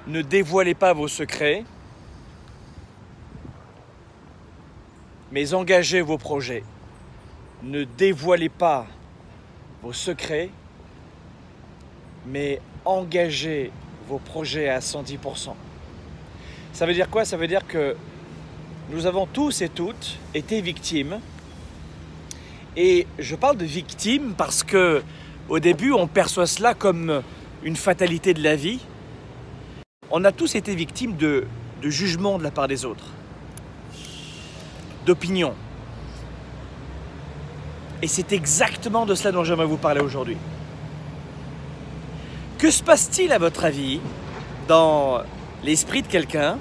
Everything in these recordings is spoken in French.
Ne dévoilez pas vos secrets, mais engagez vos projets. Ne dévoilez pas vos secrets, mais engagez vos projets à 110%. Ça veut dire quoi? Ça veut dire que nous avons tous et toutes été victimes. Et je parle de victimes parce que au début, on perçoit cela comme une fatalité de la vie. On a tous été victimes de jugements de la part des autres, d'opinions. Et c'est exactement de cela dont j'aimerais vous parler aujourd'hui. Que se passe-t-il à votre avis dans l'esprit de quelqu'un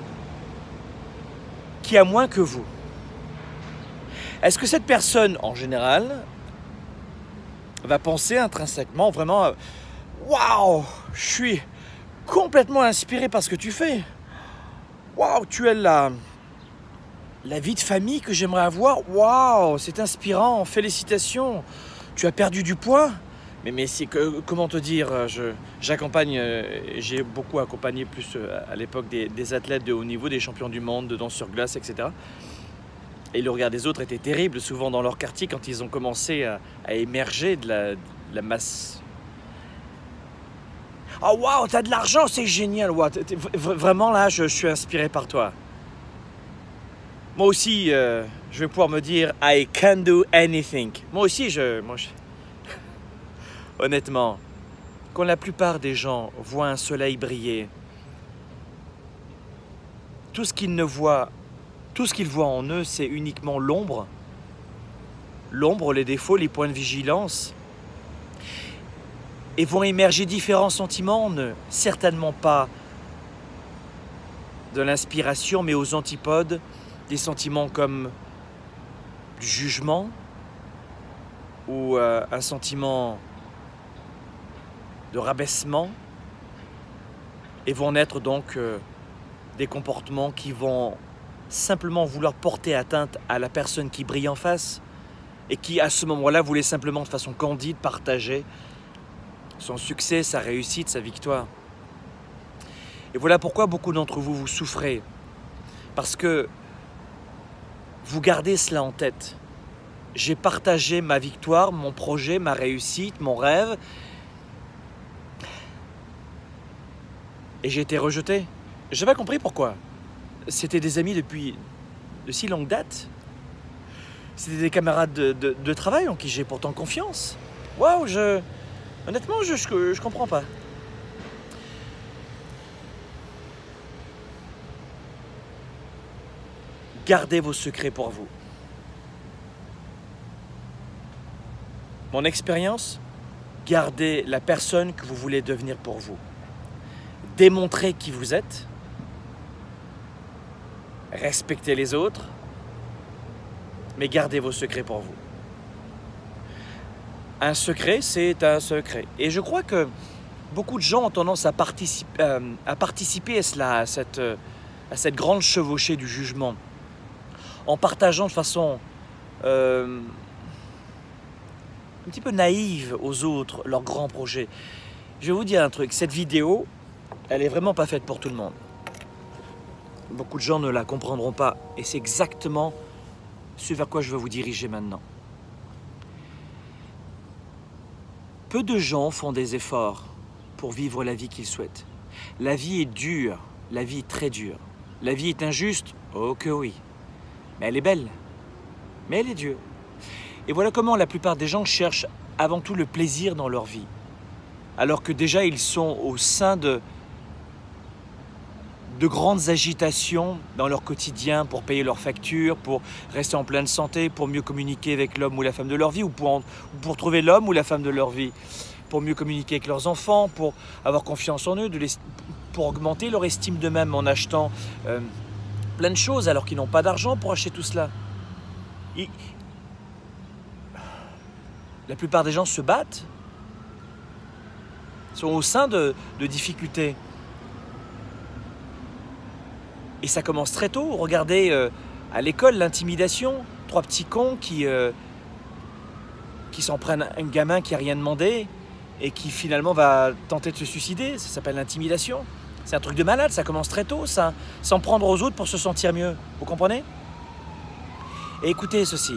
qui a moins que vous? Est-ce que cette personne, en général, va penser intrinsèquement vraiment « Waouh, je suis complètement inspiré par ce que tu fais. Waouh, tu as la vie de famille que j'aimerais avoir. Waouh, c'est inspirant, félicitations. Tu as perdu du poids. » Mais comment te dire, j'accompagne, j'ai beaucoup accompagné plus à l'époque des athlètes de haut niveau, des champions du monde, de danse sur glace, etc. Et le regard des autres était terrible, souvent dans leur quartier, quand ils ont commencé à émerger de la masse. « Oh waouh, t'as de l'argent, c'est génial, wow. Vraiment là, je suis inspiré par toi. » Moi aussi, je vais pouvoir me dire « I can do anything ». Moi aussi, honnêtement, quand la plupart des gens voient un soleil briller, tout ce qu'ils voient en eux, c'est uniquement l'ombre. L'ombre, les défauts, les points de vigilance. Et vont émerger différents sentiments, certainement pas de l'inspiration, mais aux antipodes, des sentiments comme du jugement ou un sentiment de rabaissement, et vont naître donc des comportements qui vont simplement vouloir porter atteinte à la personne qui brille en face et qui, à ce moment-là, voulait simplement de façon candide partager son succès, sa réussite, sa victoire. Et voilà pourquoi beaucoup d'entre vous, vous souffrez. Parce que vous gardez cela en tête. J'ai partagé ma victoire, mon projet, ma réussite, mon rêve. Et j'ai été rejeté. Je n'ai pas compris pourquoi. C'était des amis depuis de si longue date. C'était des camarades de travail en qui j'ai pourtant confiance. Waouh, honnêtement, je comprends pas. Gardez vos secrets pour vous. Mon expérience, gardez la personne que vous voulez devenir pour vous. Démontrez qui vous êtes. Respectez les autres. Mais gardez vos secrets pour vous. Un secret, c'est un secret. Et je crois que beaucoup de gens ont tendance à participer à cela, à cette grande chevauchée du jugement, en partageant de façon un petit peu naïve aux autres leurs grands projets. Je vais vous dire un truc, cette vidéo, elle est vraiment pas faite pour tout le monde. Beaucoup de gens ne la comprendront pas, et c'est exactement ce vers quoi je veux vous diriger maintenant. Peu de gens font des efforts pour vivre la vie qu'ils souhaitent. La vie est dure, la vie est très dure. La vie est injuste, oh que oui. Mais elle est belle, mais elle est dure. Et voilà comment la plupart des gens cherchent avant tout le plaisir dans leur vie. Alors que déjà ils sont au sein de grandes agitations dans leur quotidien pour payer leurs factures, pour rester en pleine santé, pour mieux communiquer avec l'homme ou la femme de leur vie, ou pour trouver l'homme ou la femme de leur vie, pour mieux communiquer avec leurs enfants, pour avoir confiance en eux, pour augmenter leur estime d'eux-mêmes en achetant plein de choses alors qu'ils n'ont pas d'argent pour acheter tout cela. La plupart des gens se battent, sont au sein de difficultés. Et ça commence très tôt. Regardez à l'école l'intimidation. 3 petits cons qui s'en prennent un gamin qui n'a rien demandé et qui finalement va tenter de se suicider. Ça s'appelle l'intimidation. C'est un truc de malade, ça commence très tôt, ça. S'en prendre aux autres pour se sentir mieux. Vous comprenez? Et écoutez ceci.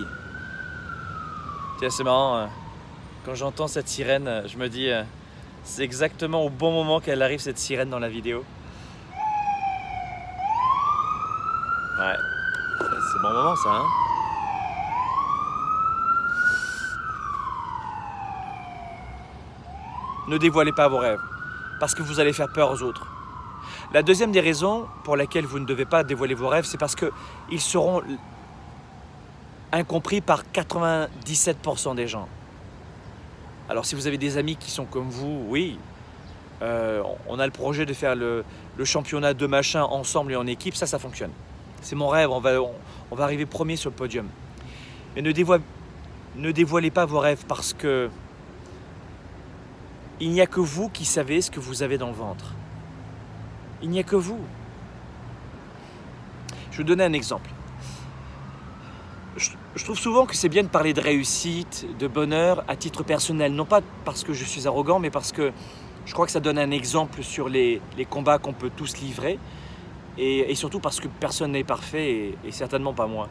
Tiens, c'est marrant, quand j'entends cette sirène, je me dis, c'est exactement au bon moment qu'elle arrive, cette sirène, dans la vidéo. Ouais, c'est bon moment ça, hein? Ne dévoilez pas vos rêves, parce que vous allez faire peur aux autres. La deuxième des raisons pour laquelle vous ne devez pas dévoiler vos rêves, c'est parce qu'ils seront incompris par 97% des gens. Alors si vous avez des amis qui sont comme vous, oui, on a le projet de faire le championnat de machin ensemble et en équipe, ça fonctionne. C'est mon rêve, on va arriver premier sur le podium. Mais ne dévoilez pas vos rêves parce que il n'y a que vous qui savez ce que vous avez dans le ventre. Il n'y a que vous. Je vais vous donner un exemple. Je trouve souvent que c'est bien de parler de réussite, de bonheur à titre personnel. Non pas parce que je suis arrogant, mais parce que je crois que ça donne un exemple sur les combats qu'on peut tous livrer. Et surtout parce que personne n'est parfait, et certainement pas moi.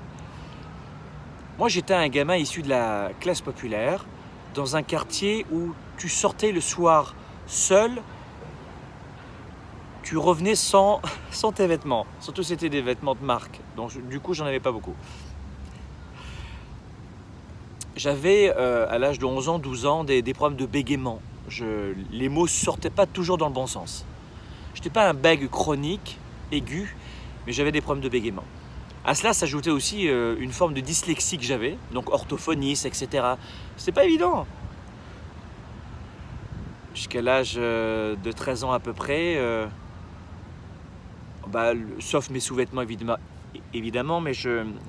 Moi, j'étais un gamin issu de la classe populaire, dans un quartier où tu sortais le soir seul, tu revenais sans tes vêtements. Surtout, c'était des vêtements de marque. Donc, du coup, j'en avais pas beaucoup. J'avais, à l'âge de 11 ans, 12 ans, des problèmes de bégaiement. Les mots ne sortaient pas toujours dans le bon sens. Je n'étais pas un bègue chronique, aigu, mais j'avais des problèmes de bégaiement. À cela s'ajoutait aussi une forme de dyslexie que j'avais, donc orthophoniste, etc. C'était pas évident. Jusqu'à l'âge de 13 ans à peu près, sauf mes sous-vêtements évidemment, mais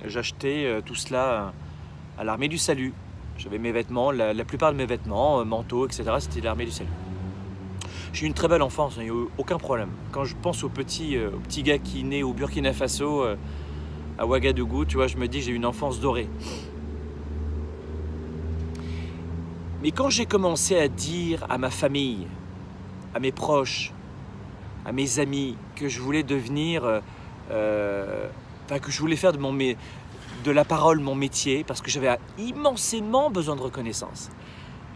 j'achetais tout cela à l'Armée du Salut. J'avais mes vêtements, la plupart de mes vêtements, manteaux, etc., c'était l'Armée du Salut. J'ai eu une très belle enfance, il n'y a eu aucun problème. Quand je pense au petit gars qui est né au Burkina Faso, à Ouagadougou, tu vois, je me dis j'ai eu une enfance dorée. Mais quand j'ai commencé à dire à ma famille, à mes proches, à mes amis, que je voulais devenir, que je voulais faire de la parole mon métier, parce que j'avais immensément besoin de reconnaissance.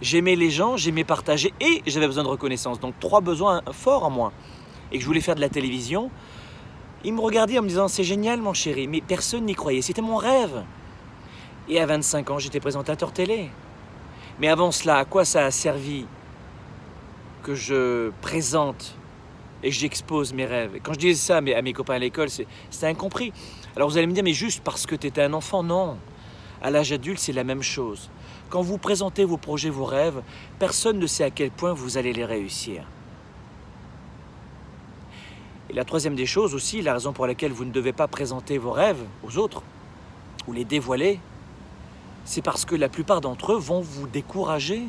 J'aimais les gens, j'aimais partager et j'avais besoin de reconnaissance. Donc 3 besoins forts en moi. Et que je voulais faire de la télévision. Ils me regardaient en me disant « C'est génial mon chéri », mais personne n'y croyait. C'était mon rêve. Et à 25 ans, j'étais présentateur télé. Mais avant cela, à quoi ça a servi que je présente et que j'expose mes rêves? Quand je disais ça à mes copains à l'école, c'était incompris. Alors vous allez me dire « Mais juste parce que tu étais un enfant », non. À l'âge adulte, c'est la même chose. Quand vous présentez vos projets, vos rêves, personne ne sait à quel point vous allez les réussir. Et la troisième des choses aussi, la raison pour laquelle vous ne devez pas présenter vos rêves aux autres ou les dévoiler, c'est parce que la plupart d'entre eux vont vous décourager.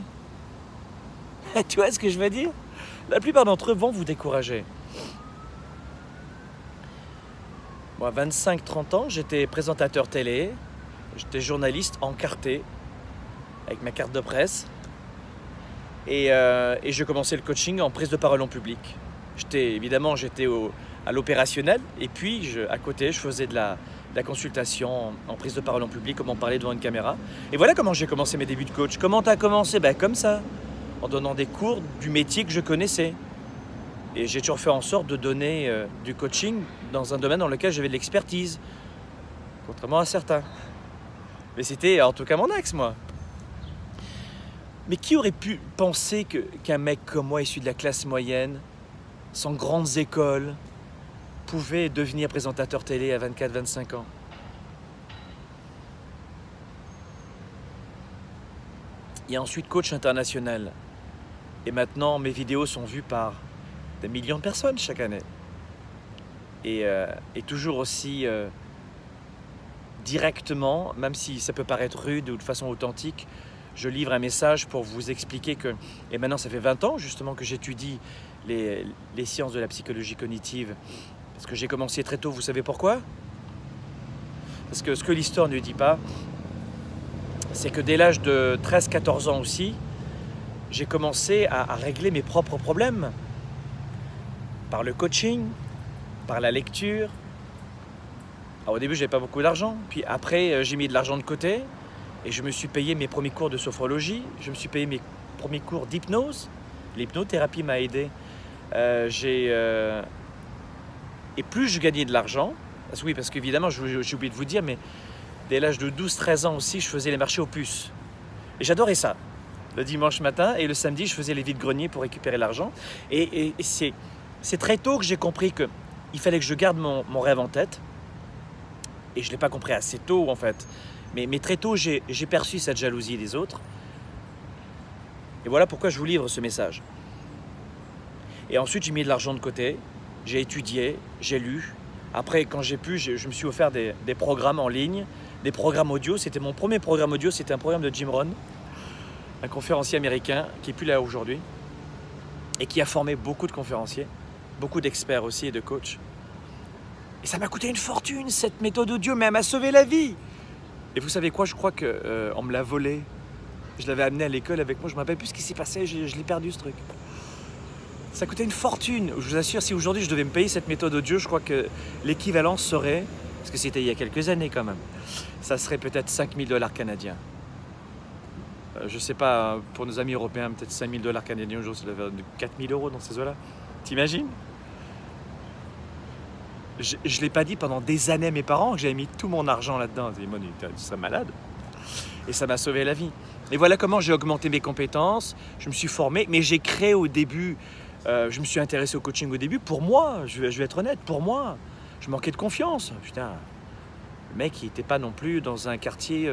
Tu vois ce que je veux dire? La plupart d'entre eux vont vous décourager. Moi, 25-30 ans, j'étais présentateur télé, j'étais journaliste encarté, avec ma carte de presse, et je commençais le coaching en prise de parole en public. Évidemment, j'étais à l'opérationnel, et puis à côté, je faisais de la consultation en prise de parole en public, comment parler devant une caméra. Et voilà comment j'ai commencé mes débuts de coach. Comment tu as commencé? Comme ça, en donnant des cours du métier que je connaissais. Et j'ai toujours fait en sorte de donner du coaching dans un domaine dans lequel j'avais de l'expertise, contrairement à certains. Mais c'était en tout cas mon axe, moi. Mais qui aurait pu penser qu'un mec comme moi, issu de la classe moyenne, sans grandes écoles, pouvait devenir présentateur télé à 24-25 ans? Et ensuite coach international. Et maintenant, mes vidéos sont vues par des millions de personnes chaque année. Et toujours aussi directement, même si ça peut paraître rude ou de façon authentique, je livre un message pour vous expliquer que, et maintenant ça fait 20 ans justement que j'étudie les sciences de la psychologie cognitive, parce que j'ai commencé très tôt, vous savez pourquoi? Parce que ce que l'histoire ne dit pas, c'est que dès l'âge de 13-14 ans aussi, j'ai commencé à régler mes propres problèmes. par le coaching, par la lecture. Alors, au début, je n'avais pas beaucoup d'argent. Puis après, j'ai mis de l'argent de côté et je me suis payé mes premiers cours de sophrologie. Je me suis payé mes premiers cours d'hypnose. L'hypnothérapie m'a aidé. Et plus je gagnais de l'argent, parce qu'évidemment, j'ai oublié de vous dire, mais dès l'âge de 12-13 ans aussi, je faisais les marchés aux puces. Et j'adorais ça. Le dimanche matin et le samedi, je faisais les vides-greniers pour récupérer l'argent. Et c'est très tôt que j'ai compris qu'il fallait que je garde mon rêve en tête. Et je ne l'ai pas compris assez tôt, en fait. Mais très tôt, j'ai perçu cette jalousie des autres. Et voilà pourquoi je vous livre ce message. Et ensuite, j'ai mis de l'argent de côté. J'ai étudié, j'ai lu. Après, quand j'ai pu, je me suis offert des programmes en ligne, des programmes audio. C'était mon premier programme audio, c'était un programme de Jim Rohn, un conférencier américain qui n'est plus là aujourd'hui et qui a formé beaucoup de conférenciers, beaucoup d'experts aussi et de coachs. Et ça m'a coûté une fortune, cette méthode audio, mais elle m'a sauvé la vie. Et vous savez quoi, je crois qu'on me l'a volé. Je l'avais amené à l'école avec moi, je ne me rappelle plus ce qui s'est passé, je l'ai perdu ce truc. Ça coûtait une fortune. Je vous assure, si aujourd'hui je devais me payer cette méthode audio, je crois que l'équivalent serait, parce que c'était il y a quelques années quand même, ça serait peut-être 5 000 $ canadiens. Je ne sais pas, pour nos amis européens, peut-être 5 000 $ canadiens aujourd'hui, ça doit être 4 000 € dans ces eaux-là. T'imagines? Je ne l'ai pas dit pendant des années à mes parents que j'avais mis tout mon argent là-dedans. Ils m'ont dit, tu serais malade. Et ça m'a sauvé la vie. Et voilà comment j'ai augmenté mes compétences, je me suis formé, mais j'ai créé au début, je me suis intéressé au coaching au début, pour moi, je vais être honnête, pour moi, je manquais de confiance. Putain, le mec, il n'était pas non plus dans un quartier,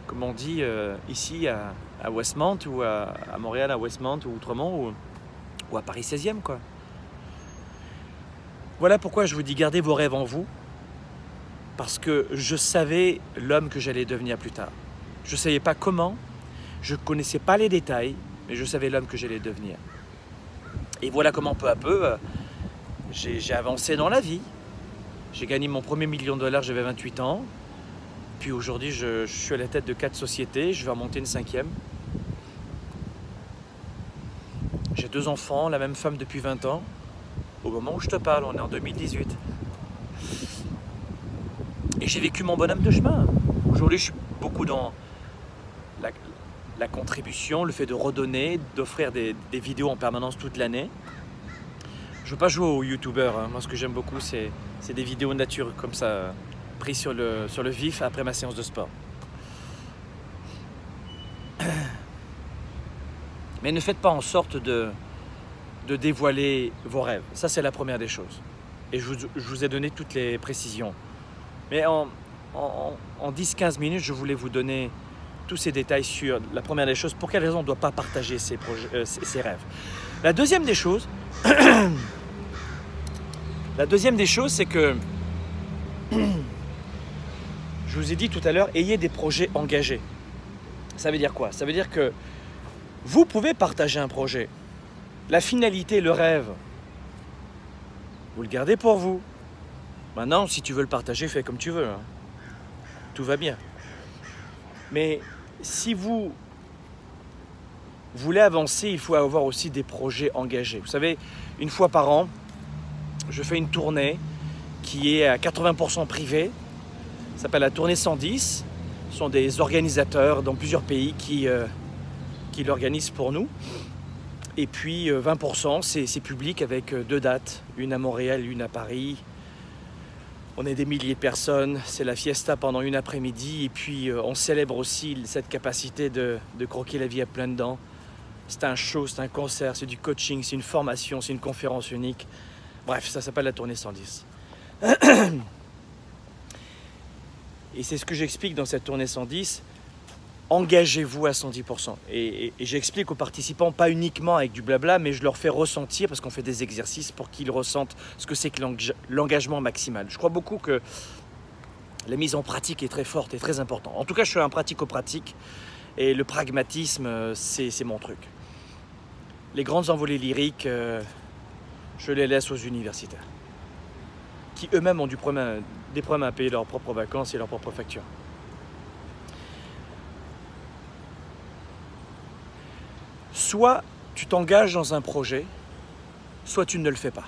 comme on dit, ici à Westmount, ou à Montréal, à Westmount, ou Outremont, ou à Paris 16e, quoi. Voilà pourquoi je vous dis, gardez vos rêves en vous, parce que je savais l'homme que j'allais devenir plus tard. Je ne savais pas comment, je ne connaissais pas les détails, mais je savais l'homme que j'allais devenir. Et voilà comment peu à peu, j'ai avancé dans la vie. J'ai gagné mon premier $1 million, j'avais 28 ans. Puis aujourd'hui, je suis à la tête de 4 sociétés, je vais en monter une 5e. J'ai 2 enfants, la même femme depuis 20 ans. Au moment où je te parle, on est en 2018. Et j'ai vécu mon bonhomme de chemin. Aujourd'hui, je suis beaucoup dans la contribution, le fait de redonner, d'offrir des vidéos en permanence toute l'année. Je ne veux pas jouer aux youtubeurs. Hein. Moi, ce que j'aime beaucoup, c'est des vidéos nature comme ça, prises sur le vif après ma séance de sport. Mais ne faites pas en sorte de dévoiler vos rêves. Ça, c'est la première des choses. Et je vous ai donné toutes les précisions. Mais en 10-15 minutes, je voulais vous donner tous ces détails sur la première des choses. Pour quelle raison on ne doit pas partager ses rêves. La deuxième des choses, c'est que je vous ai dit tout à l'heure, ayez des projets engagés. Ça veut dire quoi? Ça veut dire que vous pouvez partager un projet. La finalité, le rêve, vous le gardez pour vous. Maintenant, si tu veux le partager, fais comme tu veux. Hein. Tout va bien. Mais si vous voulez avancer, il faut avoir aussi des projets engagés. Vous savez, une fois par an, je fais une tournée qui est à 80% privée. Ça s'appelle la tournée 110. Ce sont des organisateurs dans plusieurs pays qui l'organisent pour nous. Et puis 20%, c'est public avec 2 dates, une à Montréal, une à Paris. On est des milliers de personnes, c'est la fiesta pendant une après-midi et puis on célèbre aussi cette capacité de croquer la vie à pleines dents. C'est un show, c'est un concert, c'est du coaching, c'est une formation, c'est une conférence unique. Bref, ça s'appelle la tournée 110. Et c'est ce que j'explique dans cette tournée 110. Engagez-vous à 110%. Et j'explique aux participants, pas uniquement avec du blabla, mais je leur fais ressentir, parce qu'on fait des exercices pour qu'ils ressentent ce que c'est que l'engagement maximal. Je crois beaucoup que la mise en pratique est très forte et très importante. En tout cas, je suis un pratico-pratique et le pragmatisme, c'est mon truc. Les grandes envolées lyriques, je les laisse aux universitaires, qui eux-mêmes ont des problèmes à payer leurs propres vacances et leurs propres factures. Soit tu t'engages dans un projet, soit tu ne le fais pas.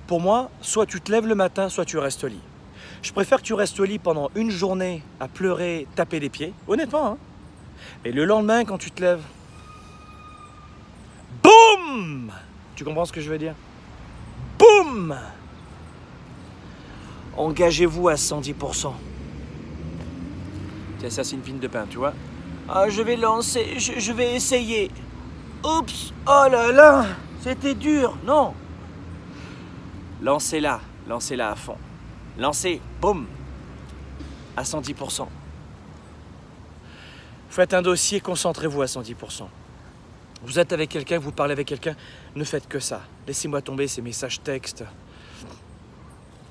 Pour moi, soit tu te lèves le matin, soit tu restes au lit. Je préfère que tu restes au lit pendant une journée à pleurer, taper des pieds, honnêtement, hein. Et le lendemain, quand tu te lèves, boum! Tu comprends ce que je veux dire? Boum! Engagez-vous à 110%. Tiens, ça c'est une pine de pain, tu vois. Ah, je vais lancer, je vais essayer. Oups! Oh là là! C'était dur! Non! Lancez-la à fond. Lancez, boum! À 110%. Faites un dossier, concentrez-vous à 110%. Vous êtes avec quelqu'un, vous parlez avec quelqu'un, ne faites que ça. Laissez-moi tomber ces messages textes.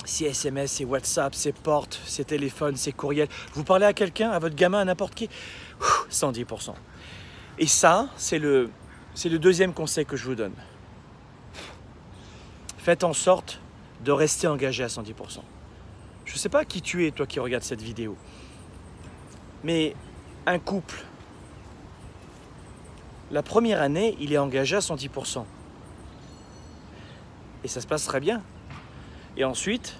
C'est SMS, c'est WhatsApp, c'est portes, c'est téléphone, c'est courriel. Vous parlez à quelqu'un, à votre gamin, à n'importe qui, 110%. Et ça, c'est le deuxième conseil que je vous donne. Faites en sorte de rester engagé à 110%. Je ne sais pas qui tu es, toi qui regardes cette vidéo, mais un couple, la première année, il est engagé à 110%. Et ça se passe très bien. Et ensuite,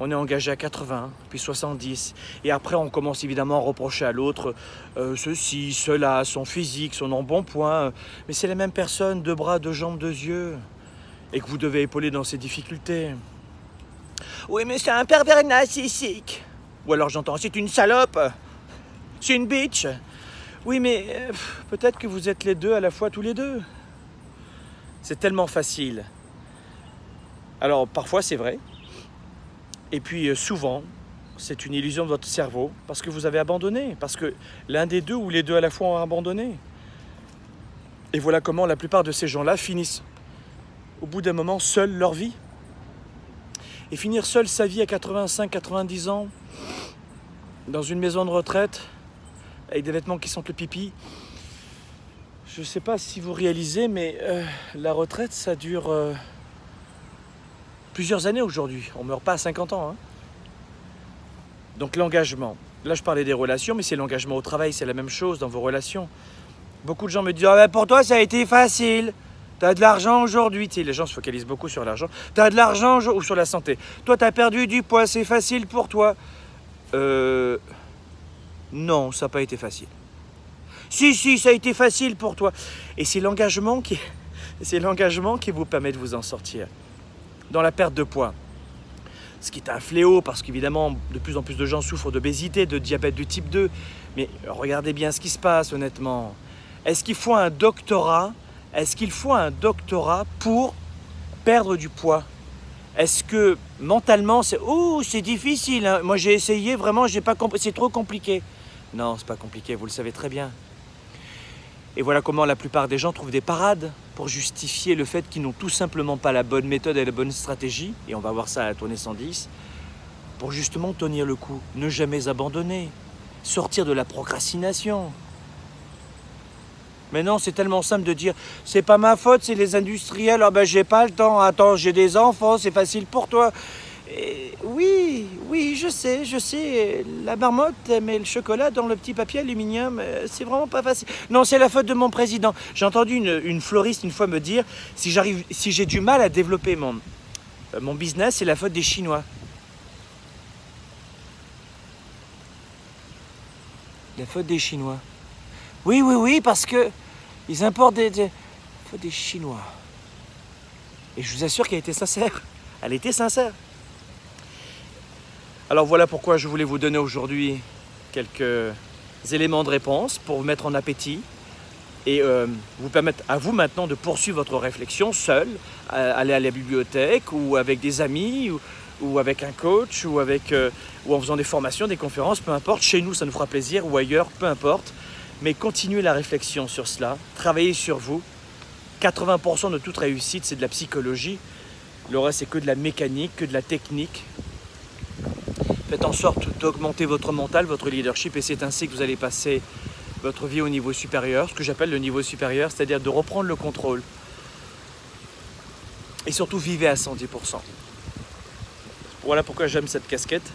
on est engagé à 80, puis 70. Et après, on commence évidemment à reprocher à l'autre ceci, cela, son physique, son embonpoint. Mais c'est la même personne, 2 bras, 2 jambes, 2 yeux. Et que vous devez épauler dans ses difficultés. Oui, mais c'est un pervers narcissique. Ou alors j'entends, c'est une salope. C'est une bitch. Oui, mais peut-être que vous êtes les deux à la fois, tous les deux. C'est tellement facile. Alors, parfois, c'est vrai. Et puis, souvent, c'est une illusion de votre cerveau parce que vous avez abandonné. Parce que l'un des deux ou les deux à la fois ont abandonné. Et voilà comment la plupart de ces gens-là finissent, au bout d'un moment, seuls leur vie. Et finir seul sa vie à 85, 90 ans, dans une maison de retraite, avec des vêtements qui sentent le pipi. Je ne sais pas si vous réalisez, mais la retraite, ça dure plusieurs années aujourd'hui. On ne meurt pas à 50 ans. Hein. Donc l'engagement. Là, je parlais des relations, mais c'est l'engagement au travail. C'est la même chose dans vos relations. Beaucoup de gens me disent ah, ben pour toi, ça a été facile. Tu as de l'argent aujourd'hui. Tu sais, les gens se focalisent beaucoup sur l'argent. Tu as de l'argent ou sur la santé. Toi, tu as perdu du poids. C'est facile pour toi. Non, ça n'a pas été facile. Si, ça a été facile pour toi. Et c'est l'engagement qui vous permet de vous en sortir. Dans la perte de poids. Ce qui est un fléau, parce qu'évidemment, de plus en plus de gens souffrent d'obésité, de diabète du type 2. Mais regardez bien ce qui se passe, honnêtement. Est-ce qu'il faut un doctorat? Est-ce qu'il faut un doctorat pour perdre du poids? Est-ce que mentalement, c'est difficile, hein. Moi, j'ai essayé, vraiment, j'ai pas compris. C'est trop compliqué. Non, c'est pas compliqué, vous le savez très bien. Et voilà comment la plupart des gens trouvent des parades pour justifier le fait qu'ils n'ont tout simplement pas la bonne méthode et la bonne stratégie, et on va voir ça à la tournée 110, pour justement tenir le coup, ne jamais abandonner, sortir de la procrastination. Mais non, c'est tellement simple de dire « c'est pas ma faute, c'est les industriels, ah ben j'ai pas le temps, attends, j'ai des enfants, c'est facile pour toi ». Oui, je sais, la marmotte met le chocolat dans le petit papier aluminium, c'est vraiment pas facile. Non, c'est la faute de mon président. J'ai entendu une fleuriste une fois me dire, si j'ai du mal à développer mon business, c'est la faute des Chinois. La faute des Chinois. Oui, parce que ils importent des faute des Chinois. Et je vous assure qu'elle était sincère. Elle était sincère. Alors voilà pourquoi je voulais vous donner aujourd'hui quelques éléments de réponse pour vous mettre en appétit et vous permettre à vous maintenant de poursuivre votre réflexion seul, aller à la bibliothèque ou avec des amis ou avec un coach ou en faisant des formations, des conférences, peu importe, chez nous ça nous fera plaisir ou ailleurs, peu importe. Mais continuez la réflexion sur cela, travaillez sur vous. 80% de toute réussite, c'est de la psychologie. Le reste, c'est que de la mécanique, que de la technique. Faites en sorte d'augmenter votre mental, votre leadership, et c'est ainsi que vous allez passer votre vie au niveau supérieur, ce que j'appelle le niveau supérieur, c'est-à-dire de reprendre le contrôle. Et surtout, vivez à 110%. Voilà pourquoi j'aime cette casquette.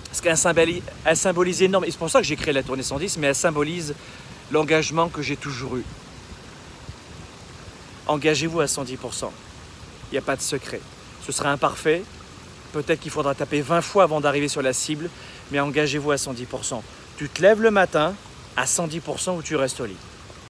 Parce qu'elle symbolise énormément, et c'est pour ça que j'ai créé la tournée 110, mais elle symbolise l'engagement que j'ai toujours eu. Engagez-vous à 110%. il n'y a pas de secret. Ce sera imparfait, peut-être qu'il faudra taper 20 fois avant d'arriver sur la cible, mais engagez-vous à 110%. Tu te lèves le matin à 110% ou tu restes au lit.